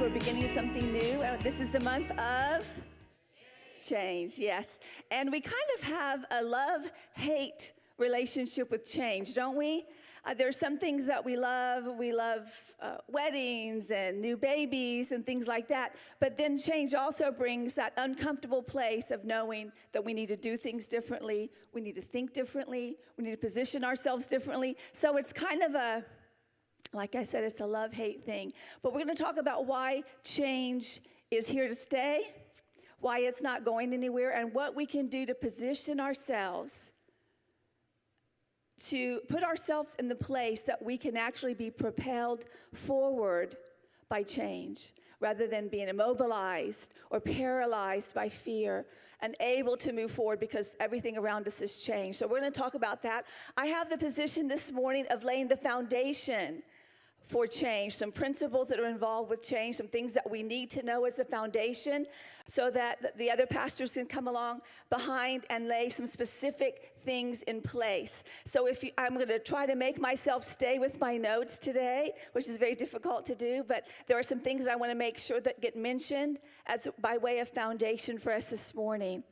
we're beginning something new. This is the month of change, yes. And we kind of have a love-hate relationship with change, don't we? There's some things that we love. We love weddings and new babies and things like that. But then change also brings that uncomfortable place of knowing that we need to do things differently. We need to think differently. We need to position ourselves differently. So it's kind of like I said, it's a love-hate thing. But we're going to talk about why change is here to stay, why it's not going anywhere, and what we can do to position ourselves to put ourselves in the place that we can actually be propelled forward by change rather than being immobilized or paralyzed by fear and able to move forward because everything around us has changed. So we're going to talk about that. I have the position this morning of laying the foundation for change, some principles that are involved with change, some things that we need to know as a foundation so that the other pastors can come along behind and lay some specific things in place. So I'm going to try to make myself stay with my notes today, which is very difficult to do, but there are some things that I want to make sure that get mentioned as by way of foundation for us this morning.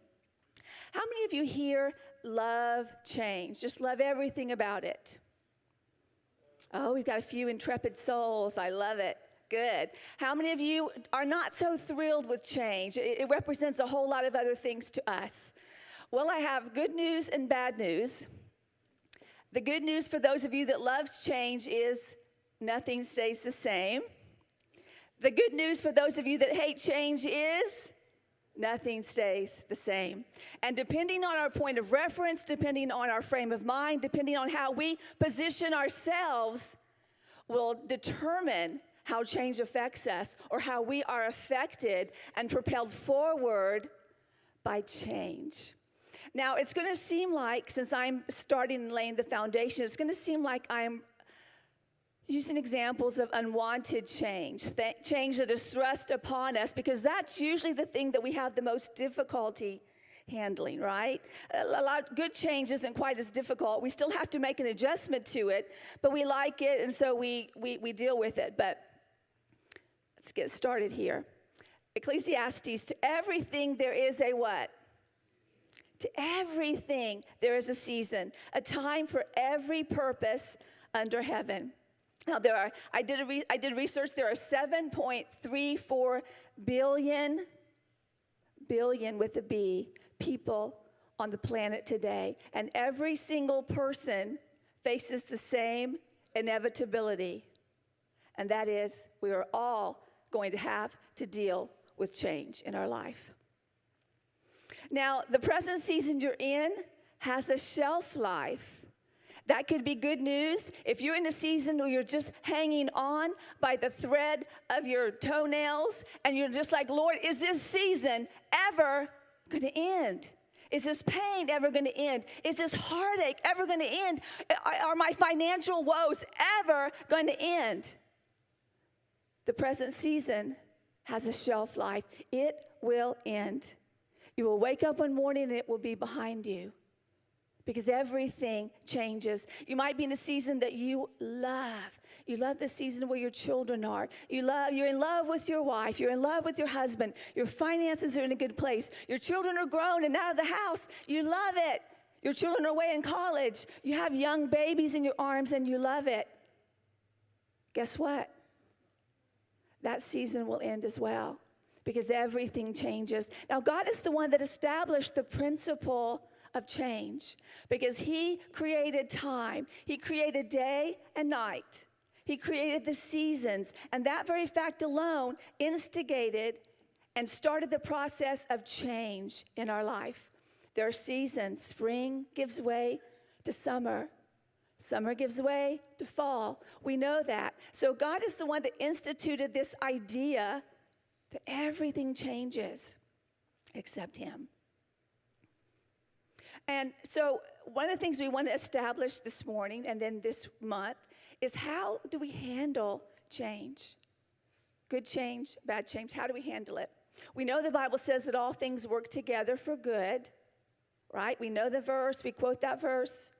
How many of you here love change? Just love everything about it? Oh, we've got a few intrepid souls. I love it. Good. How many of you are not so thrilled with change? It represents a whole lot of other things to us. Well, I have good news and bad news. The good news for those of you that loves change is nothing stays the same. The good news for those of you that hate change is nothing stays the same. And depending on our point of reference, depending on our frame of mind, depending on how we position ourselves, will determine how change affects us or how we are affected and propelled forward by change. Now, it's going to seem like, since I'm starting and laying the foundation, it's going to seem like I'm using examples of unwanted change, change that is thrust upon us, because that's usually the thing that we have the most difficulty handling, right? A lot good change isn't quite as difficult. We still have to make an adjustment to it, but we like it, and so we deal with it. But let's get started here. Ecclesiastes, to everything there is a what? To everything there is a season, a time for every purpose under heaven. Now, I did research. There are 7.34 billion with a B, people on the planet today. And every single person faces the same inevitability. And that is, we are all going to have to deal with change in our life. Now, the present season you're in has a shelf life. That could be good news. If you're in a season where you're just hanging on by the thread of your toenails and you're just like, Lord, is this season ever going to end? Is this pain ever going to end? Is this heartache ever going to end? Are my financial woes ever going to end? The present season has a shelf life. It will end. You will wake up one morning and it will be behind you. Because everything changes. You might be in a season that you love. You love the season where your children are. You're in love with your wife. You're in love with your husband. Your finances are in a good place. Your children are grown and out of the house. You love it. Your children are away in college. You have young babies in your arms and you love it. Guess what? That season will end as well. Because everything changes. Now, God is the one that established the principle of change, because he created time. He created day and night. He created the seasons, and that very fact alone instigated and started the process of change in our life. There are seasons. Spring gives way to summer. Summer gives way to fall. We know that. So God is the one that instituted this idea that everything changes except him. And so one of the things we want to establish this morning and then this month is, how do we handle change? Good change, bad change. How do we handle it? We know the Bible says that all things work together for good, right? We know the verse. We quote that verse.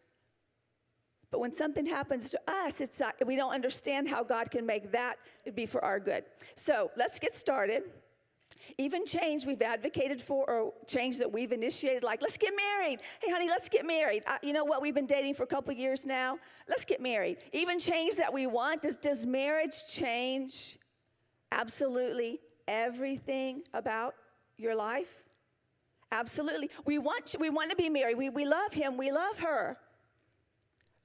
But when something happens to us, we don't understand how God can make that be for our good. So let's get started. Even change we've advocated for, or change that we've initiated, like, let's get married. Hey, honey, let's get married. You know what? We've been dating for a couple years now. Let's get married. Even change that we want. Does marriage change absolutely everything about your life? Absolutely. We want to be married. We love him. We love her.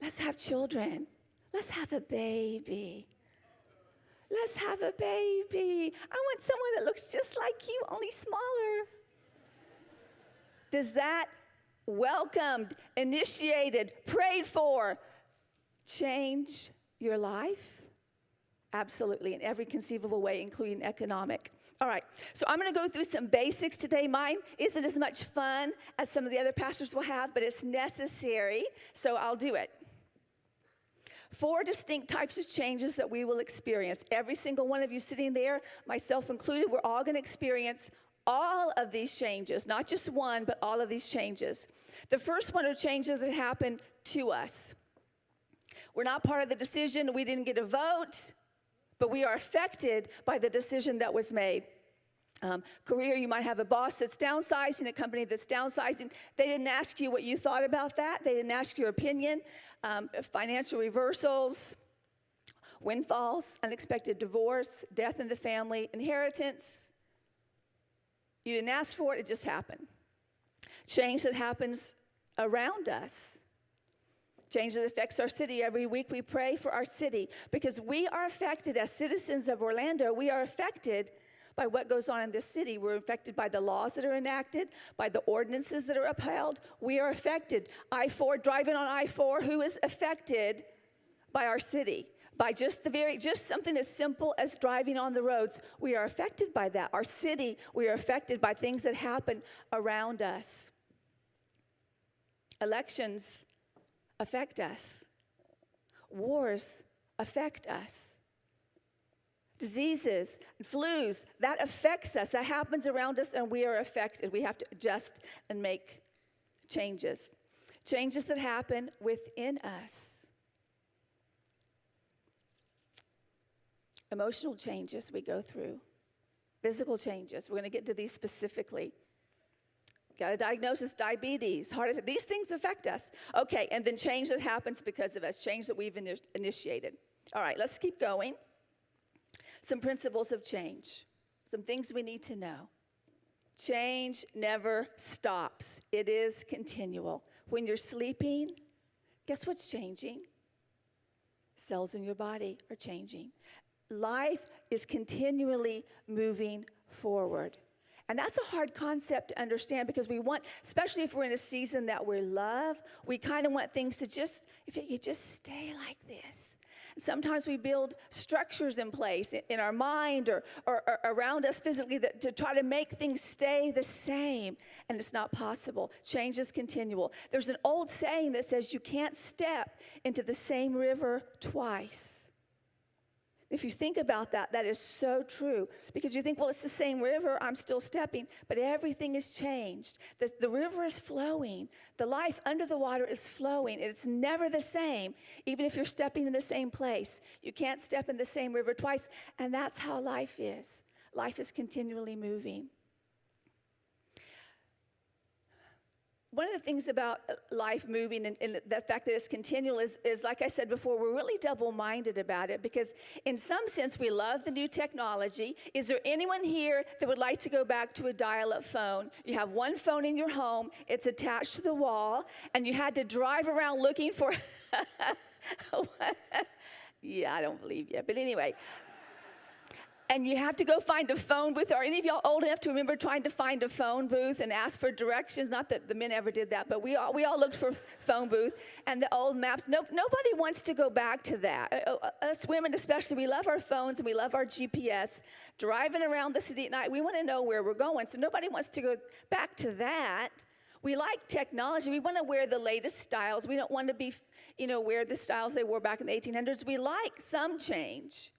Let's have children. Let's have a baby. Let's have a baby. I want someone that looks just like you, only smaller. Does that welcomed, initiated, prayed for change your life? Absolutely, in every conceivable way, including economic. All right, so I'm going to go through some basics today. Mine isn't as much fun as some of the other pastors will have, but it's necessary, so I'll do it. 4 distinct types of changes that we will experience. Every single one of you sitting there, myself included, we're all going to experience all of these changes, not just one, but all of these changes. The first one are changes that happen to us. We're not part of the decision. We didn't get a vote, but we are affected by the decision that was made. Career, you might have a boss that's downsizing, a company that's downsizing. They didn't ask you what you thought about that. They didn't ask your opinion. Financial reversals, windfalls, unexpected divorce, death in the family, inheritance. You didn't ask for it, it just happened. Change that happens around us. Change that affects our city. Every week we pray for our city because we are affected as citizens of Orlando. We are affected by what goes on in this city. We're affected by the laws that are enacted, by the ordinances that are upheld. We are affected. I-4, driving on I-4, who is affected by our city? By just something as simple as driving on the roads. We are affected by that. Our city, we are affected by things that happen around us. Elections affect us. Wars affect us. Diseases, flus, that affects us. That happens around us, and we are affected. We have to adjust and make changes. Changes that happen within us. Emotional changes we go through. Physical changes. We're going to get to these specifically. Got a diagnosis, diabetes, heart attack. These things affect us. Okay, and then change that happens because of us. Change that we've initiated. All right, let's keep going. Some principles of change, some things we need to know. Change never stops. It is continual. When you're sleeping, guess what's changing? Cells in your body are changing. Life is continually moving forward. And that's a hard concept to understand because we want, especially if we're in a season that we love, we kind of want things to just, if it could just stay like this. Sometimes we build structures in place in our mind or around us physically to try to make things stay the same, and it's not possible. Change is continual. There's an old saying that says you can't step into the same river twice. If you think about that, that is so true. Because you think, well, it's the same river, I'm still stepping, but everything has changed. The river is flowing. The life under the water is flowing. It's never the same, even if you're stepping in the same place. You can't step in the same river twice, and that's how life is. Life is continually moving. One of the things about life moving and the fact that it's continual is, like I said before, we're really double-minded about it because in some sense we love the new technology. Is there anyone here that would like to go back to a dial-up phone? You have one phone in your home, it's attached to the wall, and you had to drive around looking for... Yeah, I don't believe you, but anyway... And you have to go find a phone booth. Are any of y'all old enough to remember trying to find a phone booth and ask for directions? Not that the men ever did that, but we all looked for phone booth and the old maps. Nobody wants to go back to that. Us women especially, we love our phones and we love our GPS. Driving around the city at night, we want to know where we're going. So nobody wants to go back to that. We like technology. We want to wear the latest styles. We don't want to be, wear the styles they wore back in the 1800s. We like some change.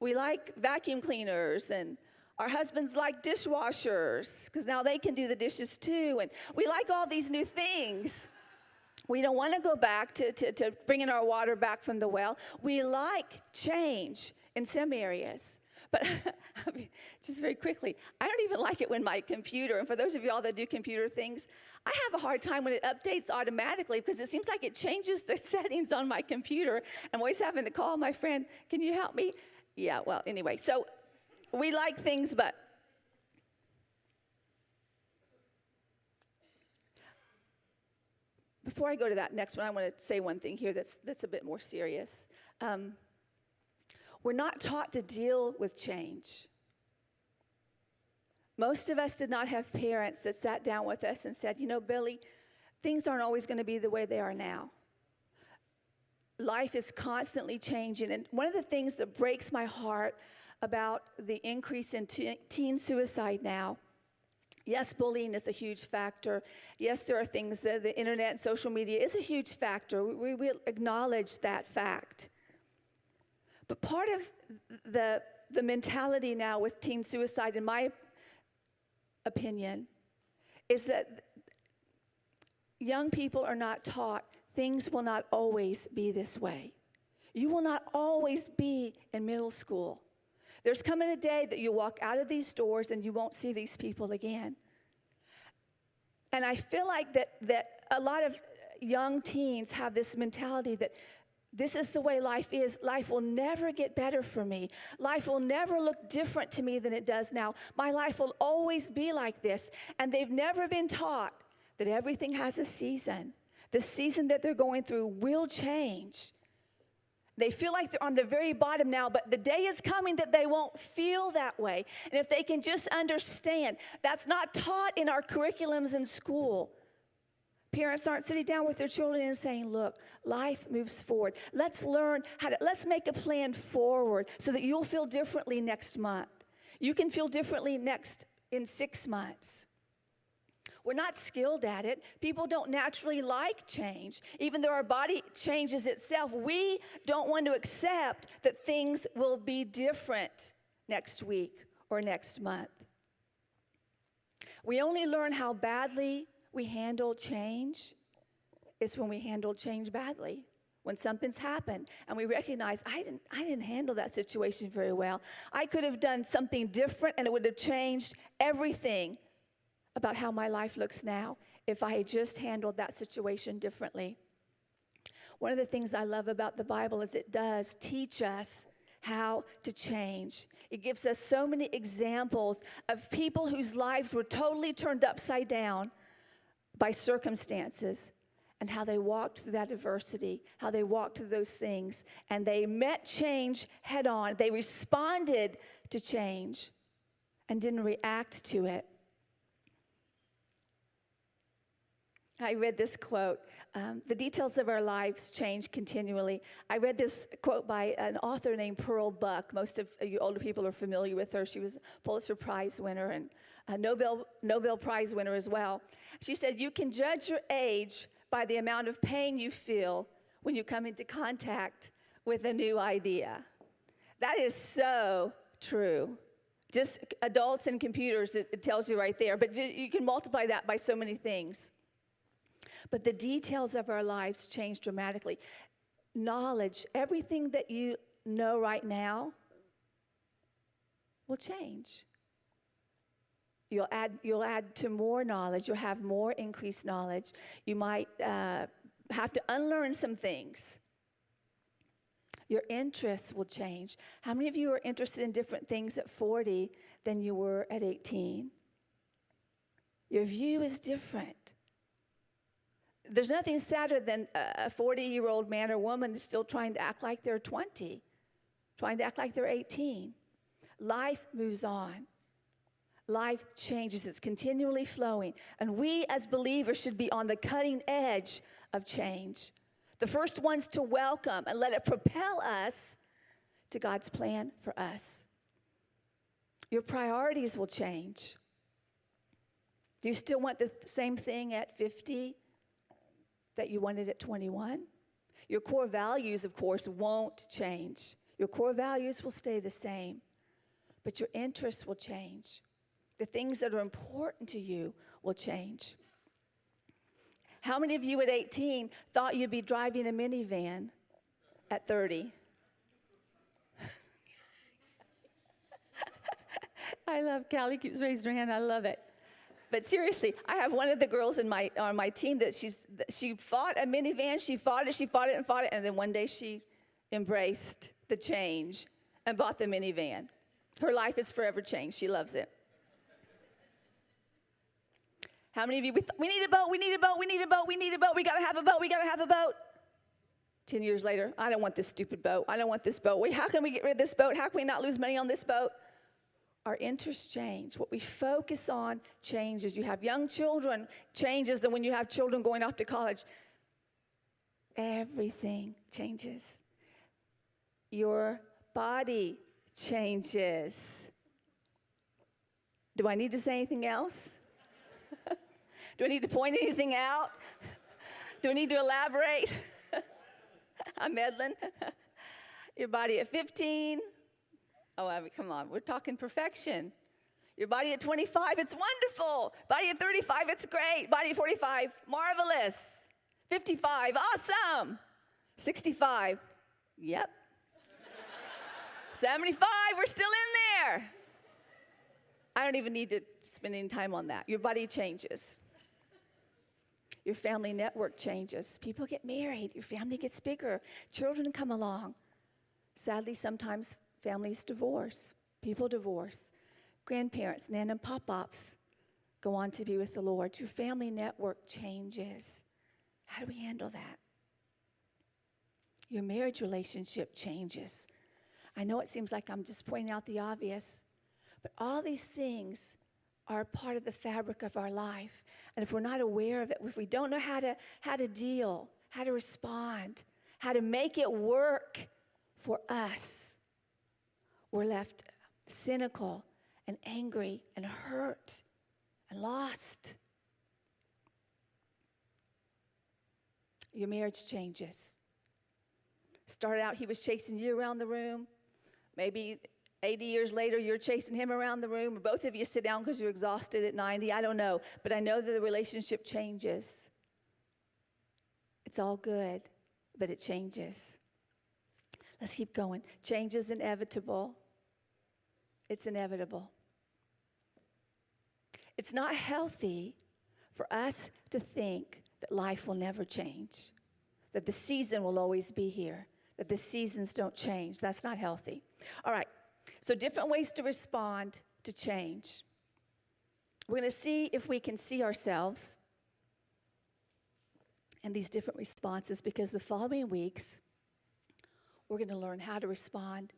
We like vacuum cleaners, and our husbands like dishwashers because now they can do the dishes too. And we like all these new things. We don't want to go back to bringing our water back from the well. We like change in some areas. But just very quickly, I don't even like it when my computer, and for those of y'all that do computer things, I have a hard time when it updates automatically because it seems like it changes the settings on my computer. I'm always having to call my friend, can you help me? Yeah, well, anyway, so we like things, but before I go to that next one, I want to say one thing here that's a bit more serious. We're not taught to deal with change. Most of us did not have parents that sat down with us and said, you know, Billy, things aren't always going to be the way they are now. Life is constantly changing. And one of the things that breaks my heart about the increase in teen suicide now, yes, bullying is a huge factor. Yes, there are things that the internet and social media is a huge factor. We will acknowledge that fact. But part of the mentality now with teen suicide, in my opinion, is that young people are not taught things will not always be this way. You will not always be in middle school. There's coming a day that you walk out of these doors and you won't see these people again. And I feel like that a lot of young teens have this mentality that this is the way life is. Life will never get better for me. Life will never look different to me than it does now. My life will always be like this. And they've never been taught that everything has a season. The season that they're going through will change. They feel like they're on the very bottom now, but the day is coming that they won't feel that way. And if they can just understand, that's not taught in our curriculums in school. Parents aren't sitting down with their children and saying, look, life moves forward. Let's learn let's make a plan forward so that you'll feel differently next month. You can feel differently in 6 months. We're not skilled at it. People don't naturally like change. Even though our body changes itself, we don't want to accept that things will be different next week or next month. We only learn how badly we handle change is when we handle change badly. When something's happened and we recognize, I didn't handle that situation very well. I could have done something different and it would have changed everything about how my life looks now if I had just handled that situation differently. One of the things I love about the Bible is it does teach us how to change. It gives us so many examples of people whose lives were totally turned upside down by circumstances and how they walked through that adversity, how they walked through those things, and they met change head on. They responded to change and didn't react to it. I read this quote, the details of our lives change continually. I read this quote by an author named Pearl Buck. Most of you older people are familiar with her. She was a Pulitzer Prize winner and a Nobel Prize winner as well. She said, you can judge your age by the amount of pain you feel when you come into contact with a new idea. That is so true. Just adults and computers, it tells you right there. But you can multiply that by so many things. But the details of our lives change dramatically. Knowledge, everything that you know right now will change. You'll add to more knowledge. You'll have more increased knowledge. You might have to unlearn some things. Your interests will change. How many of you are interested in different things at 40 than you were at 18? Your view is different. There's nothing sadder than a 40-year-old man or woman that's still trying to act like they're 20, trying to act like they're 18. Life moves on. Life changes. It's continually flowing. And we as believers should be on the cutting edge of change. The first ones to welcome and let it propel us to God's plan for us. Your priorities will change. Do you still want the same thing at 50 that you wanted at 21? Your core values, of course, won't change. Your core values will stay the same, but your interests will change. The things that are important to you will change. How many of you at 18 thought you'd be driving a minivan at 30? I love Callie keeps raising her hand. I love it. But seriously, I have one of the girls on my team that she fought a minivan. She fought it, and then one day she embraced the change and bought the minivan. Her life is forever changed. She loves it. How many of you, we need a boat, we need a boat, we need a boat, we need a boat, we got to have a boat, we got to have a boat. 10 years later, I don't want this stupid boat. I don't want this boat. Wait, how can we get rid of this boat? How can we not lose money on this boat? Our interests change. What we focus on changes. You have young children, changes than when you have children going off to college. Everything changes. Your body changes. Do I need to say anything else? Do I need to point anything out? Do I need to elaborate? I'm meddling. Your body at 15. Oh, I mean, come on. We're talking perfection. Your body at 25, it's wonderful. Body at 35, it's great. Body at 45, marvelous. 55, awesome. 65, yep. 75, we're still in there. I don't even need to spend any time on that. Your body changes. Your family network changes. People get married. Your family gets bigger. Children come along. Sadly, sometimes families divorce. People divorce. Grandparents, nan and pop-pops go on to be with the Lord. Your family network changes. How do we handle that? Your marriage relationship changes. I know it seems like I'm just pointing out the obvious, but all these things are part of the fabric of our life. And if we're not aware of it, if we don't know how to deal, how to respond, how to make it work for us, we're left cynical and angry and hurt and lost. Your marriage changes. Started out, he was chasing you around the room. Maybe 80 years later, you're chasing him around the room. Or both of you sit down because you're exhausted at 90. I don't know. But I know that the relationship changes. It's all good, but it changes. Let's keep going. Change is inevitable. It's inevitable. It's not healthy for us to think that life will never change, that the season will always be here, that the seasons don't change. That's not healthy. All right, so different ways to respond to change. We're going to see if we can see ourselves in these different responses, because the following weeks, we're going to learn how to respond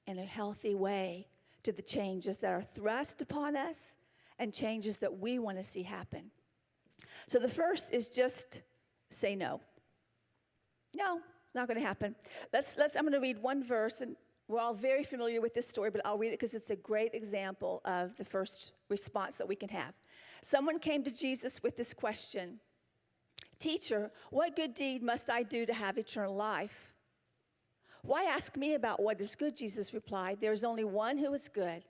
in a healthy way to the changes that are thrust upon us and changes that we want to see happen. So the first is just say no. No, it's not going to happen. I'm going to read one verse, and we're all very familiar with this story, but I'll read it because it's a great example of the first response that we can have. Someone came to Jesus with this question: "Teacher, what good deed must I do to have eternal life?" "Why ask me about what is good?" Jesus replied. "There is only one who is good.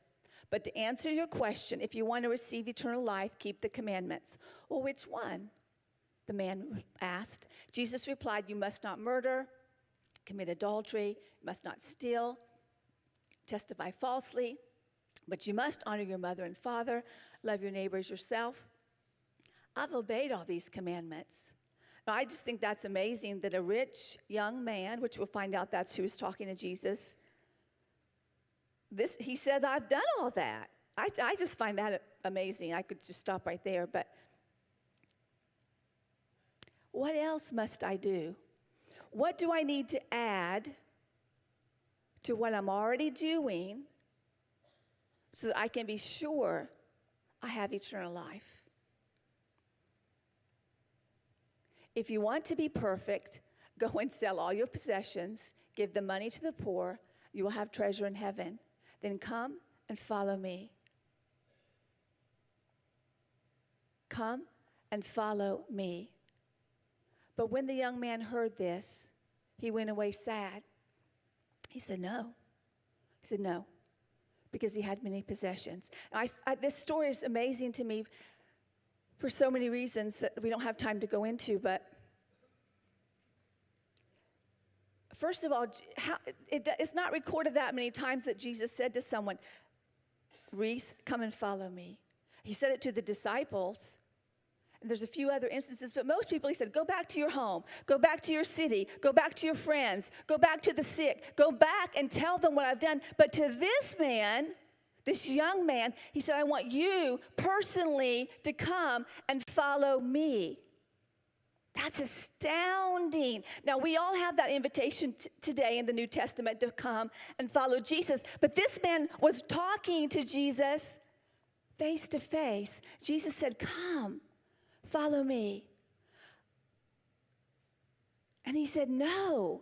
But to answer your question, if you want to receive eternal life, keep the commandments." "Well, which one?" the man asked. Jesus replied, "You must not murder, commit adultery, you must not steal, testify falsely, but you must honor your mother and father, love your neighbor as yourself. I've obeyed all these commandments." Now, I just think that's amazing that a rich young man, which we'll find out that's who was talking to Jesus, he says, "I've done all that." I just find that amazing. I could just stop right there, but what else must I do? What do I need to add to what I'm already doing so that I can be sure I have eternal life? If you want to be perfect, go and sell all your possessions, give the money to the poor, you will have treasure in heaven. Then come and follow me. Come and follow me. But when the young man heard this, he went away sad. He said, no. He said, no, because he had many possessions. Now, this story is amazing to me for so many reasons that we don't have time to go into. But first of all, it's not recorded that many times that Jesus said to someone, Reese, come and follow me. He said it to the disciples. And there's a few other instances, but most people, he said, go back to your home, go back to your city, go back to your friends, go back to the sick, go back and tell them what I've done. But to this man, this young man, he said, I want you personally to come and follow me. That's astounding. Now, we all have that invitation today in the New Testament to come and follow Jesus. But this man was talking to Jesus face to face. Jesus said, come, follow me. And he said, no.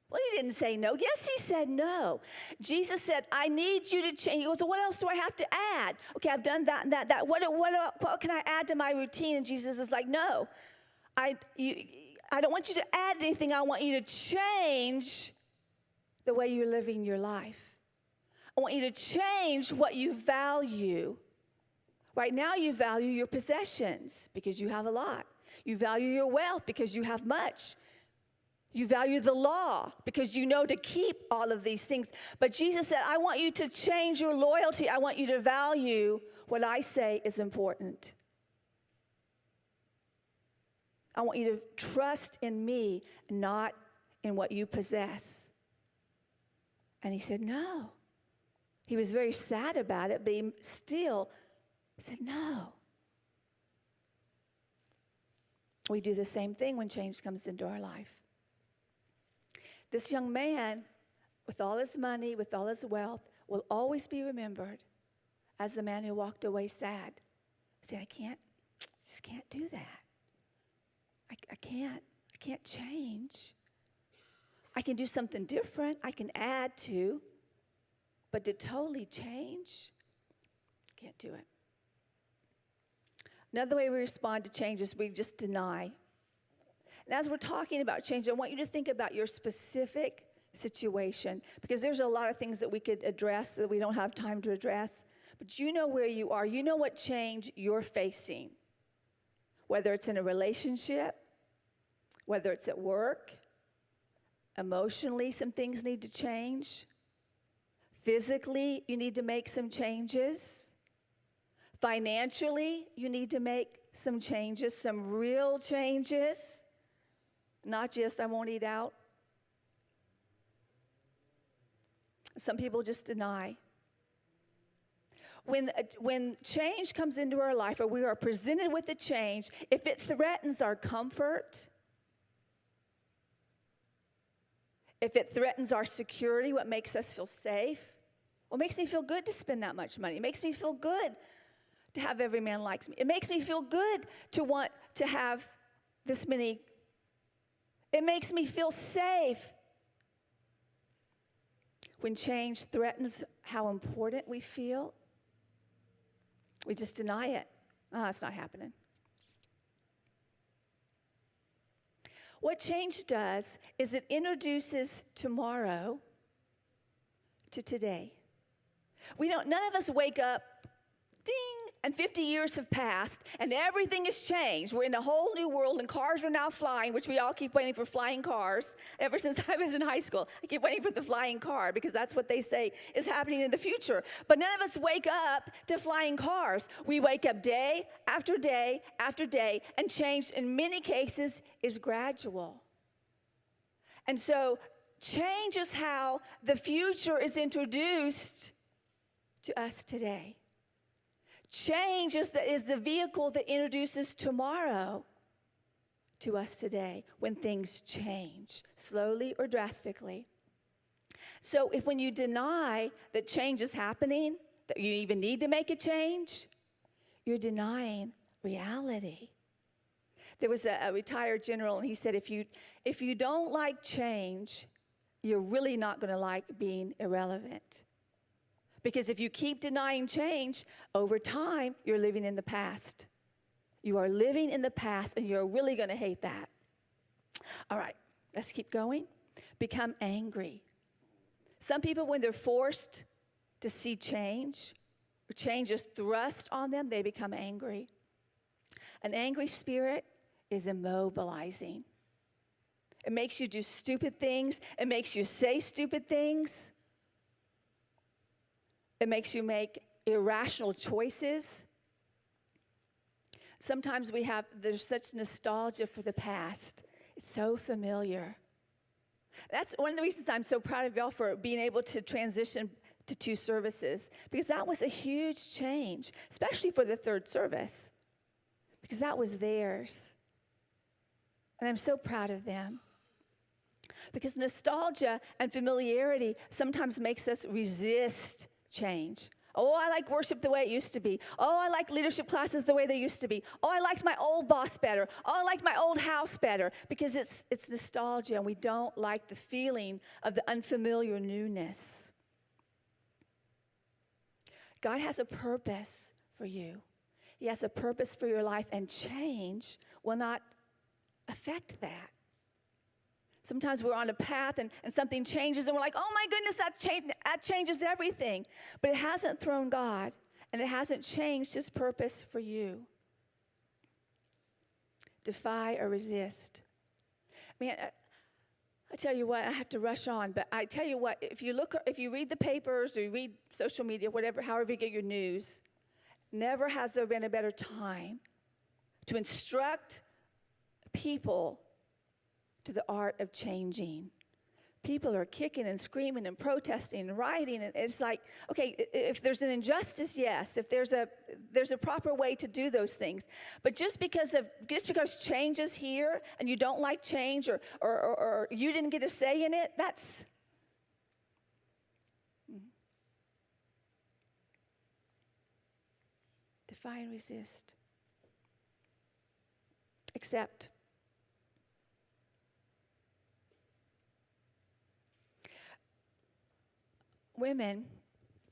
Well, he didn't say no. Yes, he said no. Jesus said, I need you to change. He goes, well, what else do I have to add? Okay, I've done that and that, that. What can I add to my routine? And Jesus is like, no. I don't want you to add anything. I want you to change the way you're living your life. I want you to change what you value. Right now you value your possessions because you have a lot. You value your wealth because you have much. You value the law because you know to keep all of these things. But Jesus said, I want you to change your loyalty. I want you to value what I say is important. I want you to trust in me, not in what you possess. And he said, no. He was very sad about it, but he still said, no. We do the same thing when change comes into our life. This young man, with all his money, with all his wealth, will always be remembered as the man who walked away sad. He said, I just can't do that. I can't change. I can do something different. I can add to, but to totally change, can't do it. Another way we respond to change is we just deny. And as we're talking about change, I want you to think about your specific situation, because there's a lot of things that we could address that we don't have time to address. But you know where you are. You know what change you're facing, whether it's in a relationship, whether it's at work. Emotionally, some things need to change. Physically, you need to make some changes. Financially, you need to make some changes, some real changes. Not just, I won't eat out. Some people just deny. When change comes into our life, or we are presented with a change, if it threatens our comfort, if it threatens our security, what makes us feel safe, what makes me feel good to spend that much money? It makes me feel good to have every man likes me. It makes me feel good to want to have this many. It makes me feel safe. When change threatens how important we feel, we just deny it. It's not happening. What change does is it introduces tomorrow to today. None of us wake up, ding, and 50 years have passed, and everything has changed. We're in a whole new world, and cars are now flying, which we all keep waiting for flying cars. Ever since I was in high school, I keep waiting for the flying car, because that's what they say is happening in the future. But none of us wake up to flying cars. We wake up day after day after day, and change in many cases is gradual. And so change is how the future is introduced to us today. Change is the vehicle that introduces tomorrow to us today when things change, slowly or drastically. So when you deny that change is happening, that you even need to make a change, you're denying reality. There was a retired general, and he said, if you don't like change, you're really not going to like being irrelevant. Because if you keep denying change, over time, you're living in the past. You are living in the past, and you're really going to hate that. All right, let's keep going. Become angry. Some people, when they're forced to see change, or change is thrust on them, they become angry. An angry spirit is immobilizing. It makes you do stupid things. It makes you say stupid things. It makes you make irrational choices. Sometimes there's such nostalgia for the past. It's so familiar. That's one of the reasons I'm so proud of y'all for being able to transition to 2 services, because that was a huge change, especially for the 3rd service, because that was theirs. And I'm so proud of them. Because nostalgia and familiarity sometimes makes us resist change. Oh, I like worship the way it used to be. Oh, I like leadership classes the way they used to be. Oh, I liked my old boss better. Oh, I liked my old house better. Because it's nostalgia, and we don't like the feeling of the unfamiliar newness. God has a purpose for you. He has a purpose for your life, and change will not affect that. Sometimes we're on a path and something changes and we're like, oh my goodness, that changes everything. But it hasn't thrown God, and it hasn't changed his purpose for you. Defy or resist. Man, I tell you what, I have to rush on, but I tell you what, if you read the papers or you read social media, however you get your news, never has there been a better time to instruct people to the art of changing. People are kicking and screaming and protesting and rioting, and it's like, okay, if there's an injustice, yes. If there's a proper way to do those things, but just because change is here and you don't like change, or you didn't get a say in it, that's defy and resist. Accept. Women,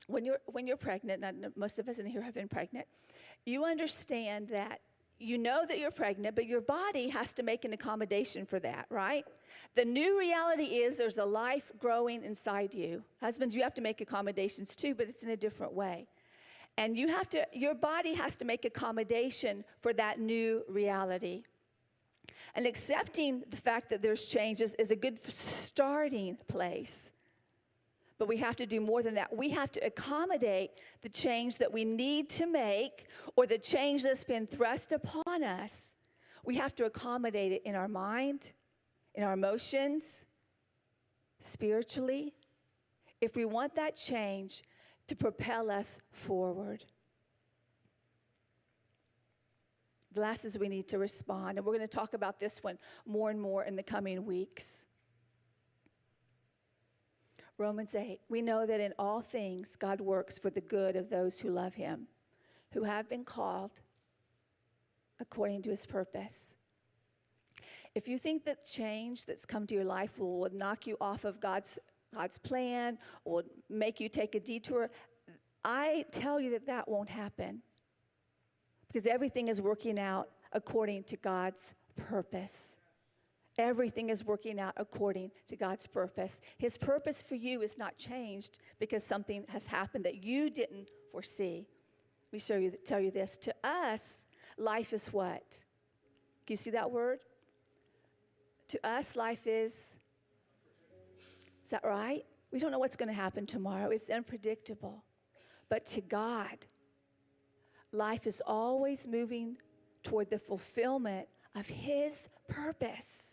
when you're pregnant, and most of us in here have been pregnant, you understand that you know that you're pregnant, but your body has to make an accommodation for that, right? The new reality is there's a life growing inside you. Husbands, you have to make accommodations too, but it's in a different way. And your body has to make accommodation for that new reality. And accepting the fact that there's changes is a good starting place. But we have to do more than that. We have to accommodate the change that we need to make, or the change that's been thrust upon us. We have to accommodate it in our mind, in our emotions, spiritually, if we want that change to propel us forward. The last is we need to respond, and we're going to talk about this one more and more in the coming weeks. Romans 8, we know that in all things God works for the good of those who love him, who have been called according to his purpose. If you think that change that's come to your life will knock you off of God's plan, or make you take a detour, I tell you that won't happen. Because everything is working out according to God's purpose. Everything is working out according to God's purpose. His purpose for you is not changed because something has happened that you didn't foresee. Let me tell you this. To us, life is what? Can you see that word? To us, life is that right? We don't know what's going to happen tomorrow. It's unpredictable. But to God, life is always moving toward the fulfillment of his purpose.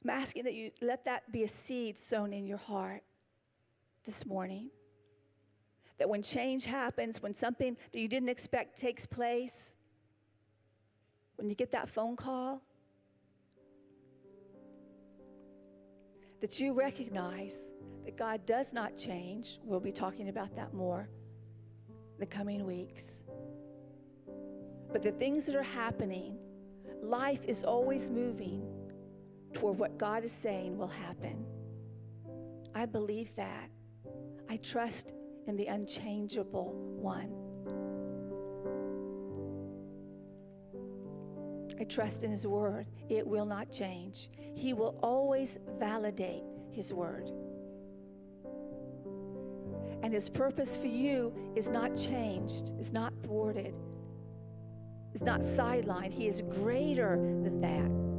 I'm asking that you let that be a seed sown in your heart this morning. That when change happens, when something that you didn't expect takes place, when you get that phone call, that you recognize that God does not change. We'll be talking about that more in the coming weeks. But the things that are happening, life is always moving toward what God is saying will happen. I believe that. I trust in the unchangeable one. I trust in his word. It will not change. He will always validate his word. And his purpose for you is not changed, is not thwarted, is not sidelined. He is greater than that.